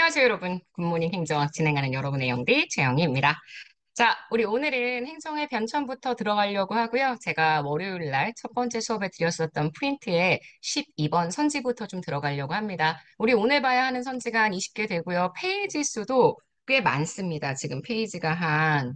안녕하세요, 여러분. 굿모닝 행정학 진행하는 여러분의 영디 최영희입니다. 자, 우리 오늘은 행정의 변천부터 들어가려고 하고요. 제가 월요일 날 첫 번째 수업에 드렸었던 프린트에 12번 선지부터 좀 들어가려고 합니다. 우리 오늘 봐야 하는 선지가 한 20개 되고요. 페이지 수도 꽤 많습니다. 지금 페이지가 한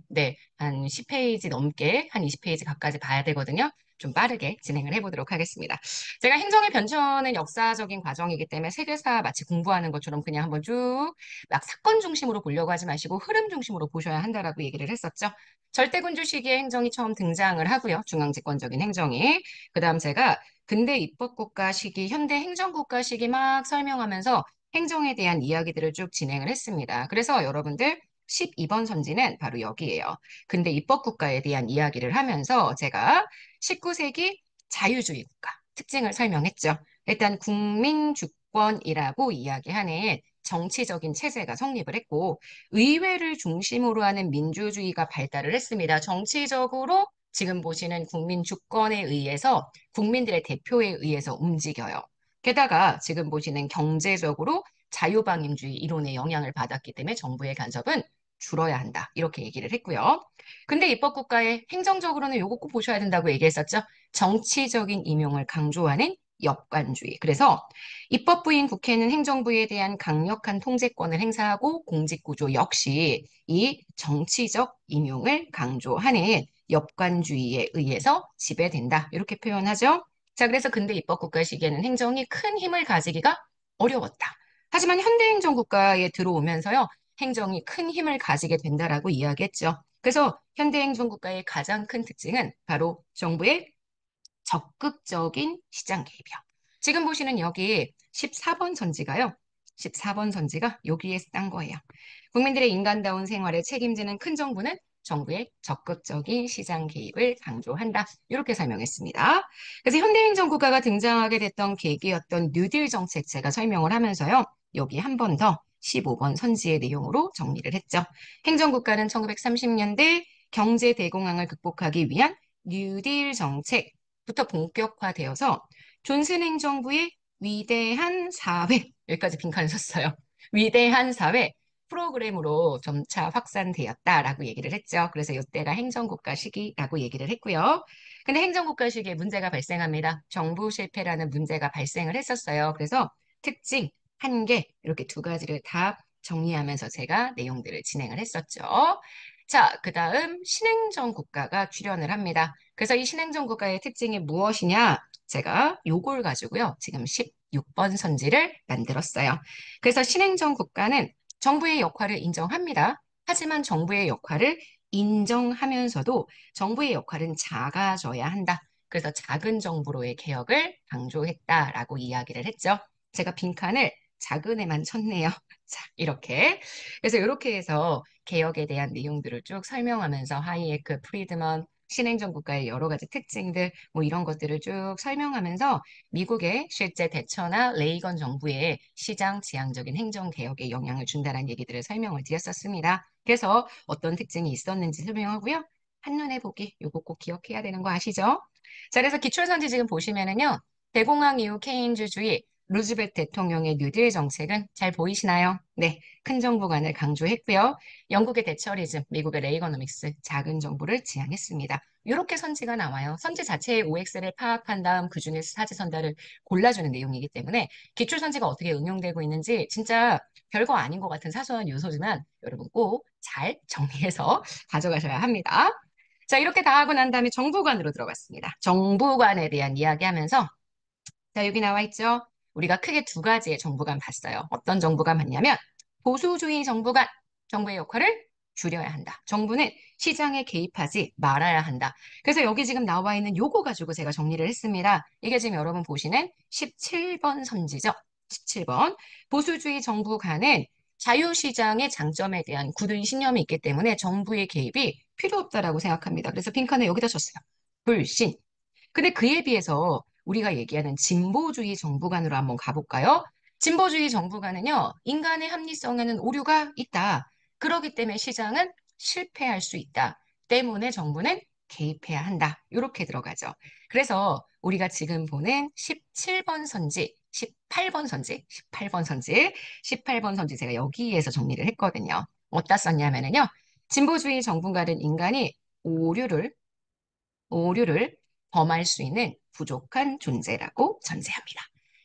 10페이지 넘게, 한 20페이지 가까이 봐야 되거든요. 좀 빠르게 진행을 해보도록 하겠습니다. 제가 행정의 변천은 역사적인 과정이기 때문에 세계사 마치 공부하는 것처럼 그냥 한번 쭉 막 사건 중심으로 보려고 하지 마시고 흐름 중심으로 보셔야 한다라고 얘기를 했었죠. 절대군주 시기에 행정이 처음 등장을 하고요. 중앙집권적인 행정이. 그다음 제가 근대 입법국가 시기, 현대 행정국가 시기 막 설명하면서 행정에 대한 이야기들을 쭉 진행을 했습니다. 그래서 여러분들 12번 선지는 바로 여기에요. 근대 입법국가에 대한 이야기를 하면서 제가 19세기 자유주의 국가 특징을 설명했죠. 일단 국민주권이라고 이야기하는 정치적인 체제가 성립을 했고 의회를 중심으로 하는 민주주의가 발달을 했습니다. 정치적으로 지금 보시는 국민 주권에 의해서 국민들의 대표에 의해서 움직여요. 게다가 지금 보시는 경제적으로 자유방임주의 이론의 영향을 받았기 때문에 정부의 간섭은 줄어야 한다. 이렇게 얘기를 했고요. 근데 입법국가의 행정적으로는 요거 꼭 보셔야 된다고 얘기했었죠. 정치적인 임용을 강조하는 역관주의. 그래서 입법부인 국회는 행정부에 대한 강력한 통제권을 행사하고 공직구조 역시 이 정치적 임용을 강조하는 역관주의에 의해서 지배된다. 이렇게 표현하죠. 자, 그래서 근대 입법국가 시기에는 행정이 큰 힘을 가지기가 어려웠다. 하지만 현대행정국가에 들어오면서요, 행정이 큰 힘을 가지게 된다라고 이야기했죠. 그래서 현대행정국가의 가장 큰 특징은 바로 정부의 적극적인 시장 개입이요. 지금 보시는 여기 14번 선지가요. 14번 선지가 여기에 딴 거예요. 국민들의 인간다운 생활에 책임지는 큰 정부는 정부의 적극적인 시장 개입을 강조한다. 이렇게 설명했습니다. 그래서 현대행정국가가 등장하게 됐던 계기였던 뉴딜 정책 제가 설명을 하면서요. 여기 한 번 더 15번 선지의 내용으로 정리를 했죠. 행정국가는 1930년대 경제 대공황을 극복하기 위한 뉴딜 정책부터 본격화되어서 존슨 행정부의 위대한 사회, 여기까지 빈칸을 썼어요. 위대한 사회 프로그램으로 점차 확산되었다라고 얘기를 했죠. 그래서 이때가 행정국가 시기라고 얘기를 했고요. 근데 행정국가 시기에 문제가 발생합니다. 정부 실패라는 문제가 발생을 했었어요. 그래서 특징, 한계 이렇게 두 가지를 다 정리하면서 제가 내용들을 진행을 했었죠. 자, 그 다음 신행정 국가가 출현을 합니다. 그래서 이 신행정 국가의 특징이 무엇이냐? 제가 요걸 가지고요. 지금 16번 선지를 만들었어요. 그래서 신행정 국가는 정부의 역할을 인정합니다. 하지만 정부의 역할을 인정하면서도 정부의 역할은 작아져야 한다. 그래서 작은 정부로의 개혁을 강조했다라고 이야기를 했죠. 제가 빈칸을 작은 애만 쳤네요. 자, 이렇게. 그래서 이렇게 해서 개혁에 대한 내용들을 쭉 설명하면서 하이에크, 프리드먼, 신행정 국가의 여러 가지 특징들, 뭐 이런 것들을 쭉 설명하면서 미국의 실제 대처나 레이건 정부의 시장 지향적인 행정 개혁에 영향을 준다는 얘기들을 설명을 드렸었습니다. 그래서 어떤 특징이 있었는지 설명하고요. 한눈에 보기, 요거 꼭 기억해야 되는 거 아시죠? 자, 그래서 기출선지 지금 보시면은요. 대공황 이후 케인즈주의, 루즈벨트 대통령의 뉴딜 정책은 잘 보이시나요? 네, 큰 정부관을 강조했고요. 영국의 대처리즘, 미국의 레이거노믹스, 작은 정부를 지향했습니다. 이렇게 선지가 나와요. 선지 자체의 OX를 파악한 다음 그중에서 사지선다를 골라주는 내용이기 때문에 기출선지가 어떻게 응용되고 있는지 진짜 별거 아닌 것 같은 사소한 요소지만 여러분 꼭 잘 정리해서 가져가셔야 합니다. 자, 이렇게 다 하고 난 다음에 정부관으로 들어갔습니다. 정부관에 대한 이야기하면서 자, 여기 나와 있죠. 우리가 크게 두 가지의 정부관 봤어요. 어떤 정부관 봤냐면 보수주의 정부관, 정부의 역할을 줄여야 한다. 정부는 시장에 개입하지 말아야 한다. 그래서 여기 지금 나와 있는 요거 가지고 제가 정리를 했습니다. 이게 지금 여러분 보시는 17번 선지죠. 17번. 보수주의 정부관은 자유시장의 장점에 대한 굳은 신념이 있기 때문에 정부의 개입이 필요 없다라고 생각합니다. 그래서 빈칸에 여기다 줬어요. 불신. 근데 그에 비해서 우리가 얘기하는 진보주의 정부관으로 한번 가볼까요? 진보주의 정부관은요, 인간의 합리성에는 오류가 있다. 그렇기 때문에 시장은 실패할 수 있다. 때문에 정부는 개입해야 한다. 이렇게 들어가죠. 그래서 우리가 지금 보는 17번 선지, 18번 선지, 18번 선지, 18번 선지 제가 여기에서 정리를 했거든요. 어디다 썼냐면은요. 진보주의 정부가는 인간이 오류를, 오류를 범할 수 있는 부족한 존재라고 전제합니다.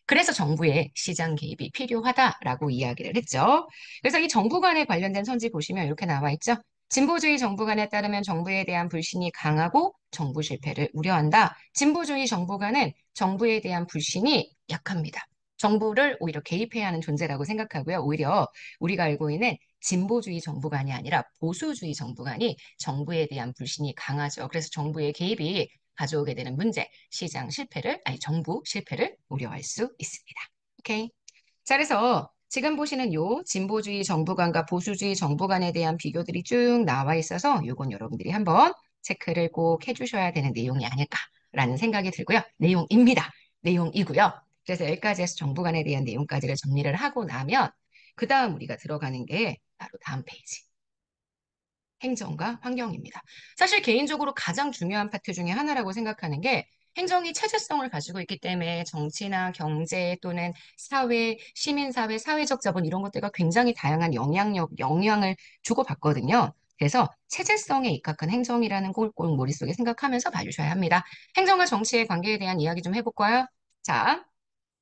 그래서 정부의 시장 개입이 필요하다라고 이야기를 했죠. 그래서 이 정부관에 관련된 선지 보시면 이렇게 나와 있죠. 진보주의 정부관에 따르면 정부에 대한 불신이 강하고 정부 실패를 우려한다. 진보주의 정부관은 정부에 대한 불신이 약합니다. 정부를 오히려 개입해야 하는 존재라고 생각하고요. 오히려 우리가 알고 있는 진보주의 정부관이 아니라 보수주의 정부관이 정부에 대한 불신이 강하죠. 그래서 정부의 개입이 가져오게 되는 문제, 시장 실패를, 아니, 정부 실패를 우려할 수 있습니다. 오케이. 자, 그래서 지금 보시는 요 진보주의 정부관과 보수주의 정부관에 대한 비교들이 쭉 나와 있어서 요건 여러분들이 한번 체크를 꼭 해주셔야 되는 내용이 아닐까라는 생각이 들고요. 내용입니다. 내용이고요. 그래서 여기까지 해서 정부관에 대한 내용까지를 정리를 하고 나면 그 다음 우리가 들어가는 게 바로 다음 페이지. 행정과 환경입니다. 사실 개인적으로 가장 중요한 파트 중에 하나라고 생각하는 게 행정이 체제성을 가지고 있기 때문에 정치나 경제 또는 사회, 시민사회, 사회적 자본 이런 것들과 굉장히 다양한 영향을 주고받거든요. 그래서 체제성에 입각한 행정이라는 걸 꼭 머릿속에 생각하면서 봐주셔야 합니다. 행정과 정치의 관계에 대한 이야기 좀 해볼까요? 자,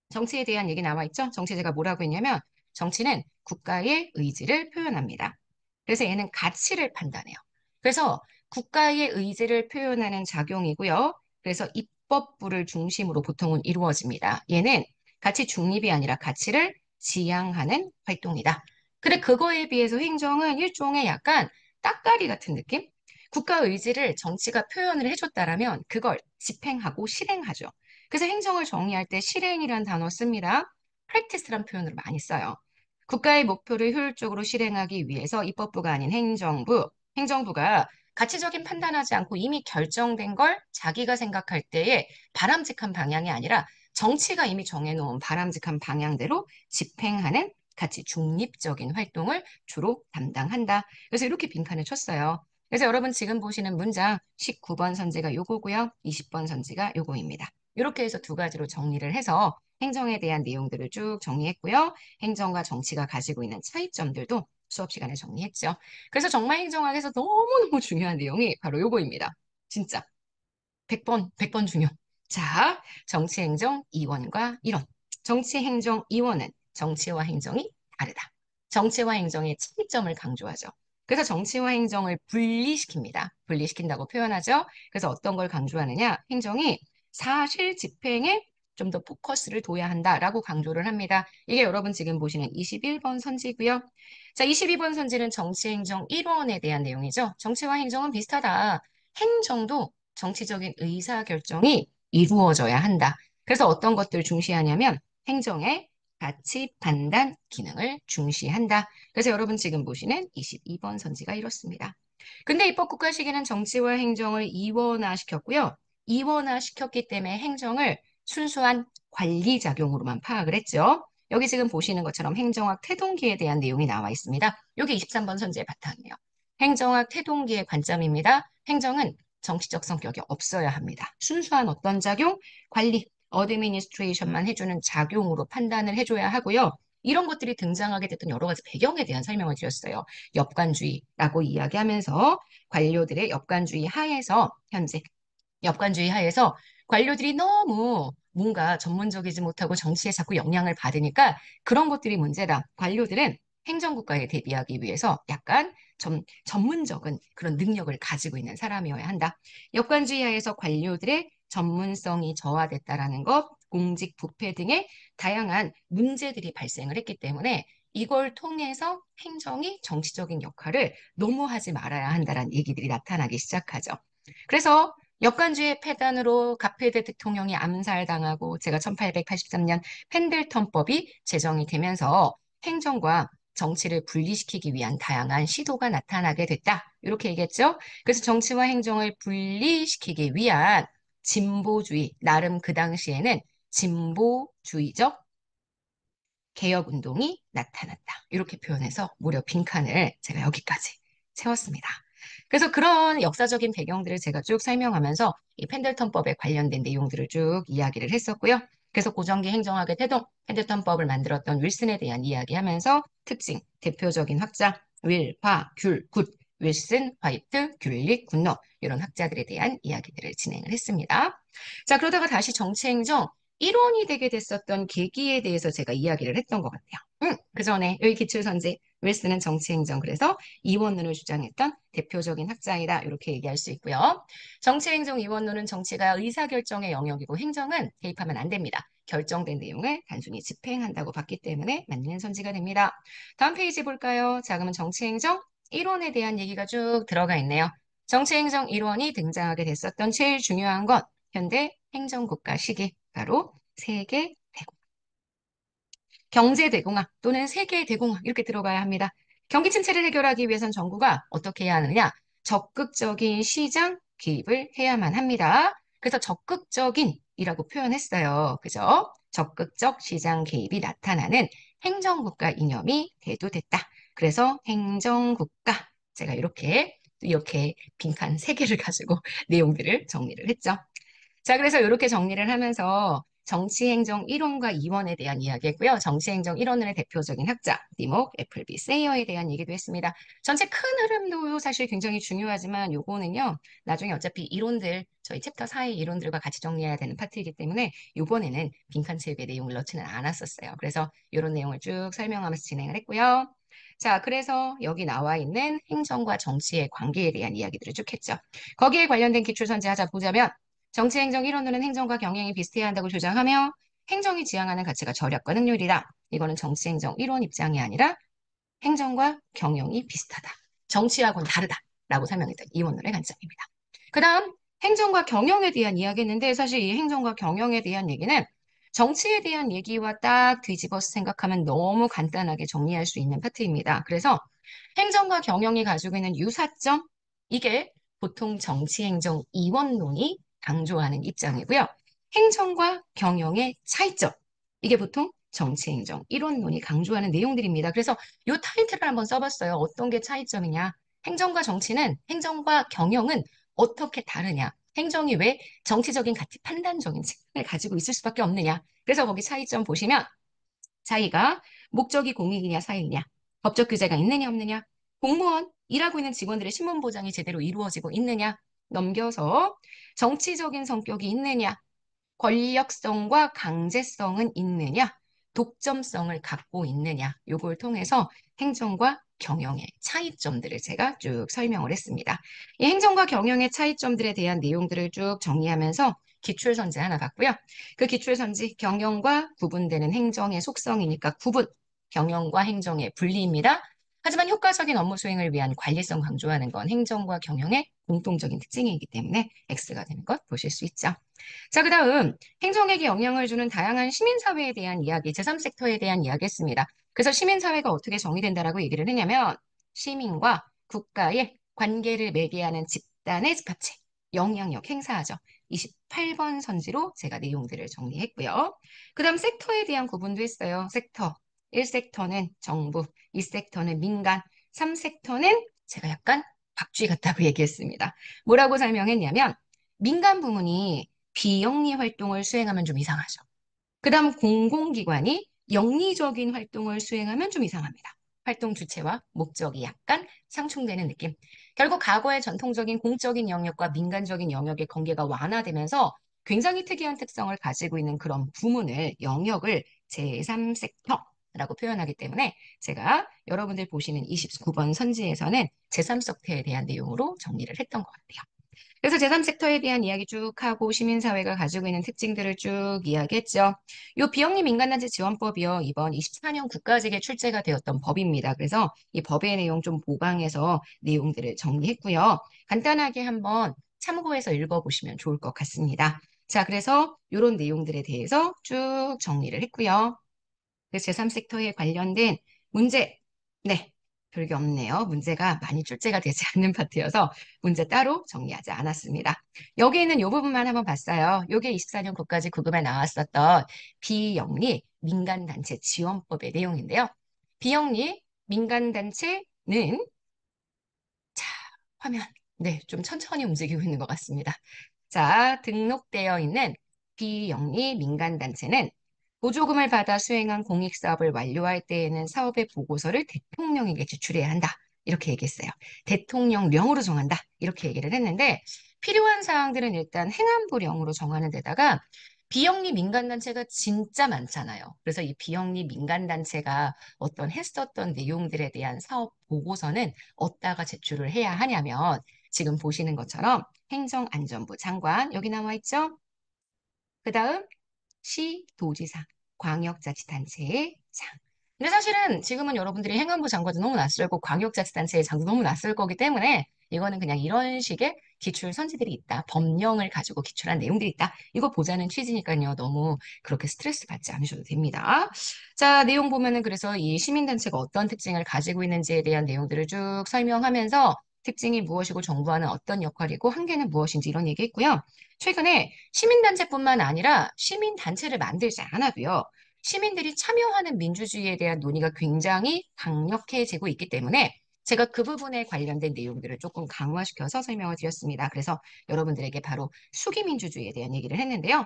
정치에 대한 얘기 나와 있죠? 정치 제가 뭐라고 했냐면 정치는 국가의 의지를 표현합니다. 그래서 얘는 가치를 판단해요. 그래서 국가의 의지를 표현하는 작용이고요. 그래서 입법부를 중심으로 보통은 이루어집니다. 얘는 가치 중립이 아니라 가치를 지향하는 활동이다. 근데 그거에 비해서 행정은 일종의 약간 따까리 같은 느낌? 국가 의지를 정치가 표현을 해줬다라면 그걸 집행하고 실행하죠. 그래서 행정을 정의할 때 실행이란 단어 씁니다. practice란 표현을 많이 써요. 국가의 목표를 효율적으로 실행하기 위해서 입법부가 아닌 행정부가 가치적인 판단하지 않고 이미 결정된 걸 자기가 생각할 때에 바람직한 방향이 아니라 정치가 이미 정해놓은 바람직한 방향대로 집행하는 가치 중립적인 활동을 주로 담당한다. 그래서 이렇게 빈칸을 쳤어요. 그래서 여러분 지금 보시는 문장 19번 선지가 요거고요. 20번 선지가 요거입니다. 이렇게 해서 두 가지로 정리를 해서 행정에 대한 내용들을 쭉 정리했고요. 행정과 정치가 가지고 있는 차이점들도 수업 시간에 정리했죠. 그래서 정말 행정학에서 너무너무 중요한 내용이 바로 요거입니다. 진짜 100번 중요. 자, 정치행정 이원과 이론. 정치행정 이원은 정치와 행정이 다르다. 정치와 행정의 차이점을 강조하죠. 그래서 정치와 행정을 분리시킵니다. 분리시킨다고 표현하죠. 그래서 어떤 걸 강조하느냐? 행정이 사실 집행에 좀 더 포커스를 둬야 한다라고 강조를 합니다. 이게 여러분 지금 보시는 21번 선지고요. 자, 22번 선지는 정치행정 1원에 대한 내용이죠. 정치와 행정은 비슷하다. 행정도 정치적인 의사결정이 이루어져야 한다. 그래서 어떤 것들을 중시하냐면 행정의 가치 판단 기능을 중시한다. 그래서 여러분 지금 보시는 22번 선지가 이렇습니다. 근데 입법국가 시기는 정치와 행정을 이원화시켰고요. 이원화시켰기 때문에 행정을 순수한 관리작용으로만 파악을 했죠. 여기 지금 보시는 것처럼 행정학 태동기에 대한 내용이 나와 있습니다. 여기 23번 선지의 바탕이에요. 행정학 태동기의 관점입니다. 행정은 정치적 성격이 없어야 합니다. 순수한 어떤 작용? 관리, 어드미니스트레이션만 해주는 작용으로 판단을 해줘야 하고요. 이런 것들이 등장하게 됐던 여러 가지 배경에 대한 설명을 드렸어요. 엽관주의라고 이야기하면서 관료들의 엽관주의 하에서 현재 엽관주의 하에서 관료들이 너무 뭔가 전문적이지 못하고 정치에 자꾸 영향을 받으니까 그런 것들이 문제다. 관료들은 행정국가에 대비하기 위해서 약간 전문적인 그런 능력을 가지고 있는 사람이어야 한다. 엽관주의 하에서 관료들의 전문성이 저하됐다라는 것, 공직 부패 등의 다양한 문제들이 발생을 했기 때문에 이걸 통해서 행정이 정치적인 역할을 너무 하지 말아야 한다는 얘기들이 나타나기 시작하죠. 그래서 역관주의 폐단으로 가페드 대통령이 암살당하고 제가 1883년 펜들턴법이 제정이 되면서 행정과 정치를 분리시키기 위한 다양한 시도가 나타나게 됐다. 이렇게 얘기했죠. 그래서 정치와 행정을 분리시키기 위한 진보주의, 나름 그 당시에는 진보주의적 개혁운동이 나타났다. 이렇게 표현해서 무려 빈칸을 제가 여기까지 채웠습니다. 그래서 그런 역사적인 배경들을 제가 쭉 설명하면서 이 펜들턴법에 관련된 내용들을 쭉 이야기를 했었고요. 그래서 고정기 행정학의 태동, 헤드턴법을 만들었던 윌슨에 대한 이야기하면서 특징, 대표적인 학자, 윌, 화, 귤, 굿, 윌슨, 화이트, 귤릭, 굿너 이런 학자들에 대한 이야기들을 진행을 했습니다. 자, 그러다가 다시 정치행정 1원이 되게 됐었던 계기에 대해서 제가 이야기를 했던 것 같아요. 그 전에 여기 기출선지 윌슨은 정치행정 그래서 이원론을 주장했던 대표적인 학자이다 이렇게 얘기할 수 있고요. 정치행정 이원론은 정치가 의사결정의 영역이고 행정은 개입하면 안 됩니다. 결정된 내용을 단순히 집행한다고 봤기 때문에 맞는 선지가 됩니다. 다음 페이지 볼까요? 자, 그러면 정치행정 1원에 대한 얘기가 쭉 들어가 있네요. 정치행정 1원이 등장하게 됐었던 제일 중요한 것 현대 행정국가 시기 바로 세계 경제대공황 또는 세계대공황 이렇게 들어가야 합니다. 경기 침체를 해결하기 위해선 정부가 어떻게 해야 하느냐? 적극적인 시장 개입을 해야만 합니다. 그래서 적극적인이라고 표현했어요. 그죠? 적극적 시장 개입이 나타나는 행정국가 이념이 대두됐다. 그래서 행정국가 제가 이렇게 빈칸 3개를 가지고 내용들을 정리를 했죠. 자, 그래서 이렇게 정리를 하면서 정치행정 1원과 2원에 대한 이야기했고요. 정치행정 1원의 대표적인 학자, 디목, 애플비, 세이어에 대한 얘기도 했습니다. 전체 큰 흐름도 사실 굉장히 중요하지만 요거는요, 나중에 어차피 이론들, 저희 챕터 4의 이론들과 같이 정리해야 되는 파트이기 때문에 요번에는 빈칸 채우기의 내용을 넣지는 않았었어요. 그래서 이런 내용을 쭉 설명하면서 진행을 했고요. 자, 그래서 여기 나와 있는 행정과 정치의 관계에 대한 이야기들을 쭉 했죠. 거기에 관련된 기출선지 하자 보자면 정치행정 이론으로는 행정과 경영이 비슷해야 한다고 주장하며 행정이 지향하는 가치가 절약과 능률이다. 이거는 정치행정 이론 입장이 아니라 행정과 경영이 비슷하다. 정치하고는 다르다라고 설명했던 이원론의 관점입니다. 그 다음 행정과 경영에 대한 이야기했는데 사실 이 행정과 경영에 대한 얘기는 정치에 대한 얘기와 딱 뒤집어서 생각하면 너무 간단하게 정리할 수 있는 파트입니다. 그래서 행정과 경영이 가지고 있는 유사점, 이게 보통 정치행정 이원론이 강조하는 입장이고요. 행정과 경영의 차이점, 이게 보통 정치행정 이원론이 강조하는 내용들입니다. 그래서 이 타이틀을 한번 써봤어요. 어떤 게 차이점이냐? 행정과 경영은 어떻게 다르냐? 행정이 왜 정치적인 가치 판단적인 측면을 가지고 있을 수밖에 없느냐? 그래서 거기 차이점 보시면 차이가 목적이 공익이냐 사익이냐, 법적 규제가 있느냐 없느냐, 공무원, 일하고 있는 직원들의 신문 보장이 제대로 이루어지고 있느냐, 넘겨서 정치적인 성격이 있느냐, 권력성과 강제성은 있느냐, 독점성을 갖고 있느냐, 요걸 통해서 행정과 경영의 차이점들을 제가 쭉 설명을 했습니다. 이 행정과 경영의 차이점들에 대한 내용들을 쭉 정리하면서 기출선지 하나 봤고요. 그 기출선지 경영과 구분되는 행정의 속성이니까 구분, 경영과 행정의 분리입니다. 하지만 효과적인 업무 수행을 위한 관리성 강조하는 건 행정과 경영의 공통적인 특징이기 때문에 X가 되는 것 보실 수 있죠. 자, 그다음 행정에게 영향을 주는 다양한 시민사회에 대한 이야기, 제3섹터에 대한 이야기했습니다. 그래서 시민사회가 어떻게 정의된다라고 얘기를 했냐면 시민과 국가의 관계를 매개하는 집단의 집합체, 영향력 행사하죠. 28번 선지로 제가 내용들을 정리했고요. 그다음 섹터에 대한 구분도 했어요. 섹터. 1섹터는 정부, 2섹터는 민간, 3섹터는 제가 약간 박쥐 같다고 얘기했습니다. 뭐라고 설명했냐면 민간 부문이 비영리 활동을 수행하면 좀 이상하죠. 그다음 공공기관이 영리적인 활동을 수행하면 좀 이상합니다. 활동 주체와 목적이 약간 상충되는 느낌. 결국 과거의 전통적인 공적인 영역과 민간적인 영역의 관계가 완화되면서 굉장히 특이한 특성을 가지고 있는 그런 부문을, 영역을 제3섹터라고 표현하기 때문에 제가 여러분들 보시는 29번 선지에서는 제3섹터에 대한 내용으로 정리를 했던 것 같아요. 그래서 제3섹터에 대한 이야기 쭉 하고 시민사회가 가지고 있는 특징들을 쭉 이야기했죠. 이 비영리 민간단체 지원법이요. 이번 24년 국가직에 출제가 되었던 법입니다. 그래서 이 법의 내용 좀 보강해서 내용들을 정리했고요. 간단하게 한번 참고해서 읽어보시면 좋을 것 같습니다. 자, 그래서 이런 내용들에 대해서 쭉 정리를 했고요. 그래서 제3섹터에 관련된 문제, 네, 별게 없네요. 문제가 많이 출제가 되지 않는 파트여서 문제 따로 정리하지 않았습니다. 여기에는 이 부분만 한번 봤어요. 이게 24년 국가직 구급에 나왔었던 비영리 민간단체 지원법의 내용인데요. 비영리 민간단체는 자, 화면, 네, 좀 천천히 움직이고 있는 것 같습니다. 자, 등록되어 있는 비영리 민간단체는 보조금을 받아 수행한 공익사업을 완료할 때에는 사업의 보고서를 대통령에게 제출해야 한다. 이렇게 얘기했어요. 대통령령으로 정한다. 이렇게 얘기를 했는데 필요한 사항들은 일단 행안부령으로 정하는 데다가 비영리 민간단체가 진짜 많잖아요. 그래서 이 비영리 민간단체가 어떤 했었던 내용들에 대한 사업 보고서는 어디다가 제출을 해야 하냐면 지금 보시는 것처럼 행정안전부 장관 여기 나와 있죠? 그 다음 시, 도지사, 광역자치단체의 장. 근데 사실은 지금은 여러분들이 행안부 장관도 너무 낯설고 광역자치단체의 장도 너무 낯설 거기 때문에 이거는 그냥 이런 식의 기출 선지들이 있다. 법령을 가지고 기출한 내용들이 있다. 이거 보자는 취지니까요. 너무 그렇게 스트레스 받지 않으셔도 됩니다. 자, 내용 보면은 그래서 이 시민단체가 어떤 특징을 가지고 있는지에 대한 내용들을 쭉 설명하면서 특징이 무엇이고 정부와는 어떤 역할이고 한계는 무엇인지 이런 얘기 했고요. 최근에 시민단체뿐만 아니라 시민단체를 만들지 않아도요. 시민들이 참여하는 민주주의에 대한 논의가 굉장히 강력해지고 있기 때문에 제가 그 부분에 관련된 내용들을 조금 강화시켜서 설명을 드렸습니다. 그래서 여러분들에게 바로 수기민주주의에 대한 얘기를 했는데요.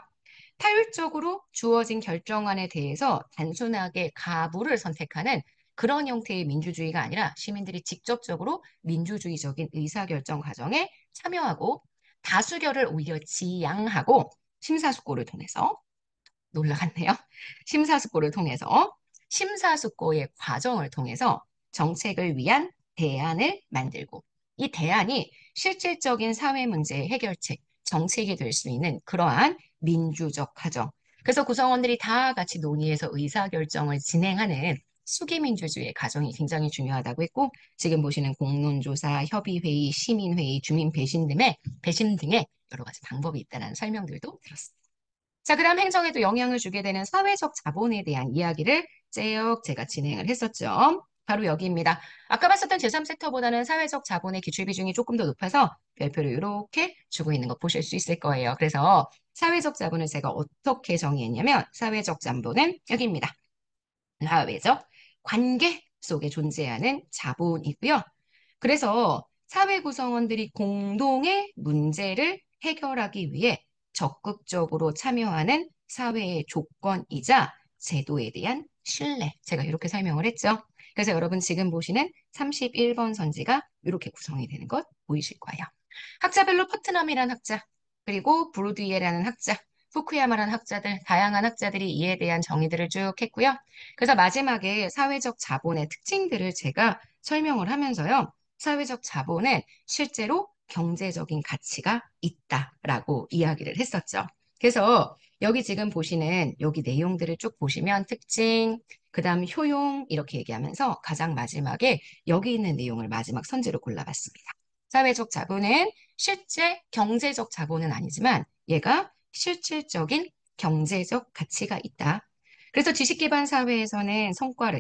타율적으로 주어진 결정안에 대해서 단순하게 가부를 선택하는 그런 형태의 민주주의가 아니라 시민들이 직접적으로 민주주의적인 의사결정 과정에 참여하고 다수결을 오히려 지양하고 심사숙고를 통해서 놀라갔네요. 심사숙고를 통해서 심사숙고의 과정을 통해서 정책을 위한 대안을 만들고 이 대안이 실질적인 사회 문제의 해결책, 정책이 될 수 있는 그러한 민주적 과정. 그래서 구성원들이 다 같이 논의해서 의사결정을 진행하는 수기민주주의의 과정이 굉장히 중요하다고 했고 지금 보시는 공론조사, 협의회의, 시민회의, 주민 배심 등의 여러 가지 방법이 있다는 설명들도 들었습니다. 자, 그다음 행정에도 영향을 주게 되는 사회적 자본에 대한 이야기를 쭉 제가 진행을 했었죠. 바로 여기입니다. 아까 봤었던 제3섹터보다는 사회적 자본의 기출 비중이 조금 더 높아서 별표를 이렇게 주고 있는 거 보실 수 있을 거예요. 그래서 사회적 자본을 제가 어떻게 정의했냐면 사회적 자본은 여기입니다. 사회적 관계 속에 존재하는 자본이고요. 그래서 사회 구성원들이 공동의 문제를 해결하기 위해 적극적으로 참여하는 사회의 조건이자 제도에 대한 신뢰. 제가 이렇게 설명을 했죠. 그래서 여러분 지금 보시는 31번 선지가 이렇게 구성이 되는 것 보이실 거예요. 학자별로 퍼트넘이라는 학자, 그리고 브루드이에라는 학자, 후쿠야마라는 학자들, 다양한 학자들이 이에 대한 정의들을 쭉 했고요. 그래서 마지막에 사회적 자본의 특징들을 제가 설명을 하면서요. 사회적 자본은 실제로 경제적인 가치가 있다라고 이야기를 했었죠. 그래서 여기 지금 보시는 여기 내용들을 쭉 보시면 특징, 그다음 효용 이렇게 얘기하면서 가장 마지막에 여기 있는 내용을 마지막 선지로 골라봤습니다. 사회적 자본은 실제 경제적 자본은 아니지만 얘가 실질적인 경제적 가치가 있다. 그래서 지식기반 사회에서는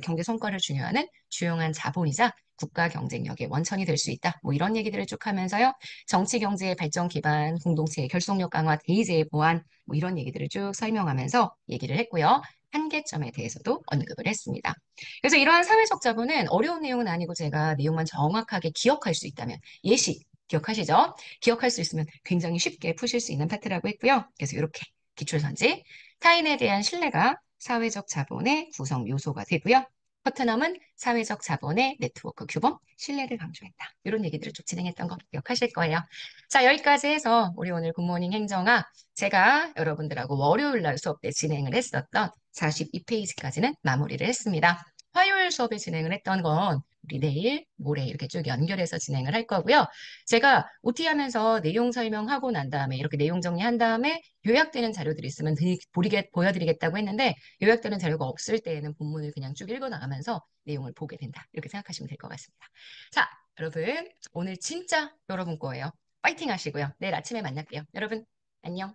경제 성과를 중요하는 주요한 자본이자 국가 경쟁력의 원천이 될 수 있다. 뭐 이런 얘기들을 쭉 하면서요. 정치 경제의 발전 기반, 공동체의 결속력 강화, 대의제의 보완, 뭐 이런 얘기들을 쭉 설명하면서 얘기를 했고요. 한계점에 대해서도 언급을 했습니다. 그래서 이러한 사회적 자본은 어려운 내용은 아니고 제가 내용만 정확하게 기억할 수 있다면 예시 기억하시죠? 기억할 수 있으면 굉장히 쉽게 푸실 수 있는 파트라고 했고요. 그래서 이렇게 기출선지 타인에 대한 신뢰가 사회적 자본의 구성 요소가 되고요. 토트넘은 사회적 자본의 네트워크 규범, 신뢰를 강조했다. 이런 얘기들을 쭉 진행했던 거 기억하실 거예요. 자, 여기까지 해서 우리 오늘 굿모닝 행정아 제가 여러분들하고 월요일 날 수업 때 진행을 했었던 42페이지까지는 마무리를 했습니다. 화요일 수업에 진행을 했던 건 우리 내일, 모레 이렇게 쭉 연결해서 진행을 할 거고요. 제가 OT 하면서 내용 설명하고 난 다음에 이렇게 내용 정리한 다음에 요약되는 자료들이 있으면 보여드리겠다고 했는데 요약되는 자료가 없을 때에는 본문을 그냥 쭉 읽어나가면서 내용을 보게 된다. 이렇게 생각하시면 될 것 같습니다. 자, 여러분 오늘 진짜 여러분 거예요. 파이팅 하시고요. 내일 아침에 만날게요. 여러분 안녕.